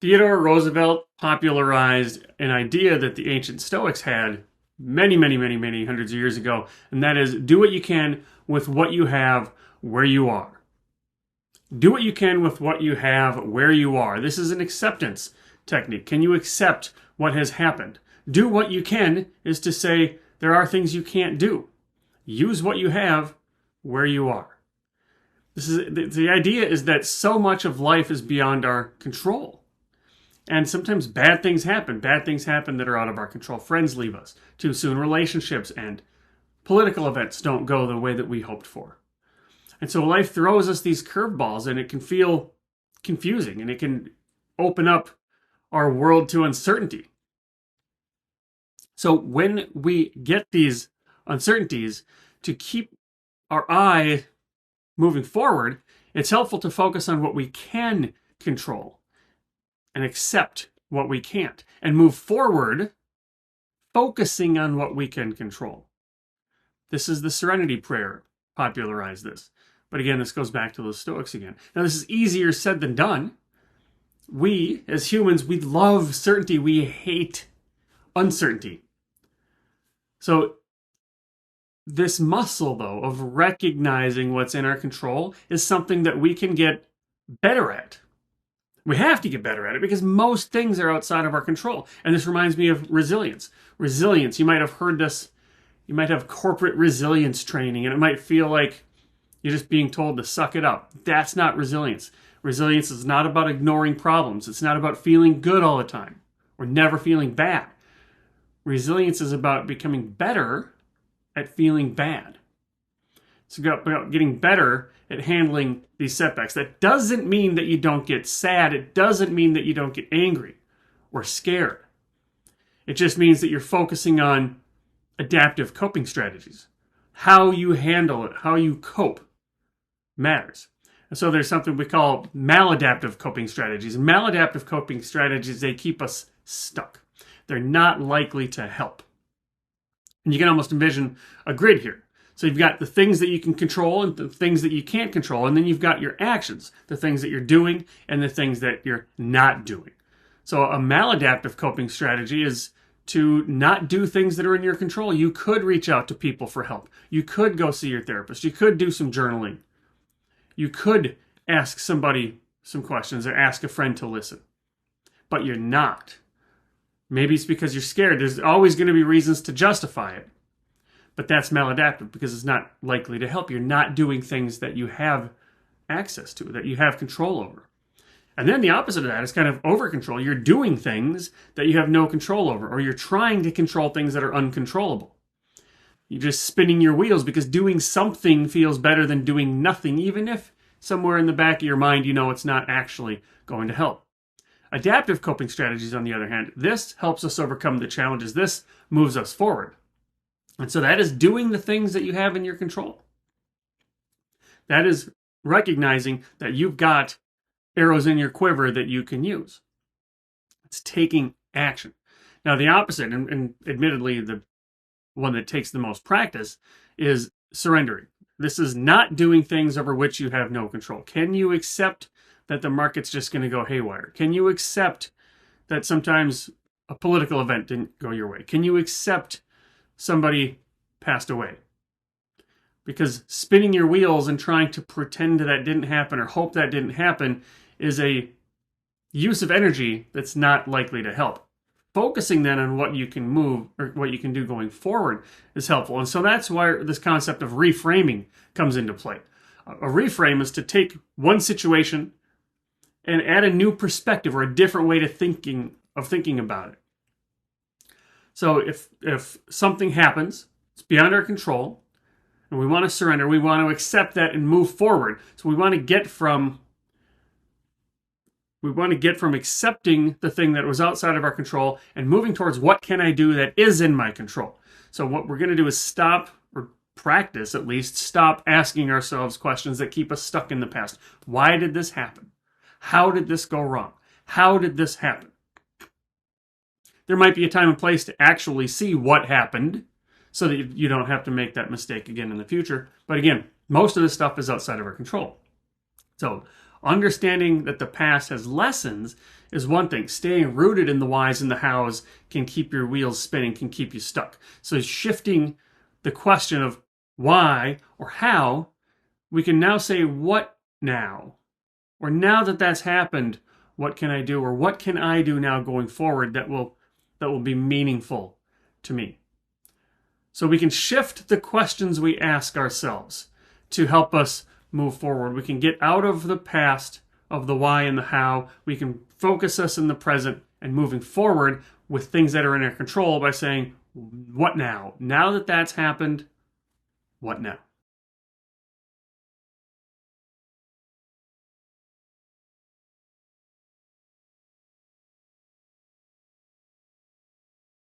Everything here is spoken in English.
Theodore Roosevelt popularized an idea that the ancient Stoics had many hundreds of years ago, and that is do what you can with what you have where you are. Do what you can with what you have where you are. This is an acceptance technique. Can you accept what has happened? Do what you can is to say there are things you can't do. Use what you have where you are. The idea is that so much of life is beyond our control. And sometimes bad things happen. Bad things happen that are out of our control. Friends leave us too soon. Relationships end. Political events don't go the way that we hoped for. And so life throws us these curveballs, and it can feel confusing, and it can open up our world to uncertainty. So when we get these uncertainties, to keep our eye moving forward, it's helpful to focus on what we can control and accept what we can't, and move forward focusing on what we can control. This is the Serenity Prayer, popularized this. But again, this goes back to the Stoics again. Now, this is easier said than done. We, as humans, we love certainty. We hate uncertainty. So this muscle, though, of recognizing what's in our control is something that we can get better at. We have to get better at it because most things are outside of our control. And this reminds me of resilience. Resilience, you might have heard this, you might have corporate resilience training, and it might feel like you're just being told to suck it up. That's not resilience. Resilience is not about ignoring problems. It's not about feeling good all the time or never feeling bad. Resilience is about becoming better at feeling bad. It's about getting better at handling these setbacks. That doesn't mean that you don't get sad. It doesn't mean that you don't get angry or scared. It just means that you're focusing on adaptive coping strategies. How you handle it, how you cope matters. And so there's something we call maladaptive coping strategies. Maladaptive coping strategies, they keep us stuck. They're not likely to help. And you can almost envision a grid here. So you've got the things that you can control and the things that you can't control. And then you've got your actions, the things that you're doing and the things that you're not doing. So a maladaptive coping strategy is to not do things that are in your control. You could reach out to people for help. You could go see your therapist. You could do some journaling. You could ask somebody some questions or ask a friend to listen. But you're not. Maybe it's because you're scared. There's always going to be reasons to justify it. But that's maladaptive because it's not likely to help. You're not doing things that you have access to, that you have control over. And then the opposite of that is kind of over control. You're doing things that you have no control over, or you're trying to control things that are uncontrollable. You're just spinning your wheels because doing something feels better than doing nothing, even if somewhere in the back of your mind you know it's not actually going to help. Adaptive coping strategies, on the other hand, this helps us overcome the challenges. This moves us forward. And so that is doing the things that you have in your control. That is recognizing that you've got arrows in your quiver that you can use. It's taking action. Now, the opposite, and admittedly the one that takes the most practice, is surrendering. This is not doing things over which you have no control. Can you accept that the market's just going to go haywire? Can you accept that sometimes a political event didn't go your way? Can you accept somebody passed away? Because spinning your wheels and trying to pretend that didn't happen or hope that didn't happen is a use of energy that's not likely to help. Focusing then on what you can move or what you can do going forward is helpful. And so that's why this concept of reframing comes into play. A reframe is to take one situation and add a new perspective or a different way to thinking about it. So if something happens, it's beyond our control, and we want to surrender, we want to accept that and move forward. So we want to get from accepting the thing that was outside of our control and moving towards what can I do that is in my control. So what we're going to do is stop, or practice at least, stop asking ourselves questions that keep us stuck in the past. Why did this happen? How did this go wrong? How did this happen? There might be a time and place to actually see what happened so that you don't have to make that mistake again in the future. But again, most of this stuff is outside of our control. So Understanding that the past has lessons is one thing. Staying rooted in the whys and the hows can keep your wheels spinning, can keep you stuck. So shifting the question of why or how, we can now say what now? Or now that that's happened, what can I do? Or what can I do now going forward that will be meaningful to me? So we can shift the questions we ask ourselves to help us move forward. We can get out of the past of the why and the how. We can focus us in the present and moving forward with things that are in our control by saying, what now? Now that that's happened, what now?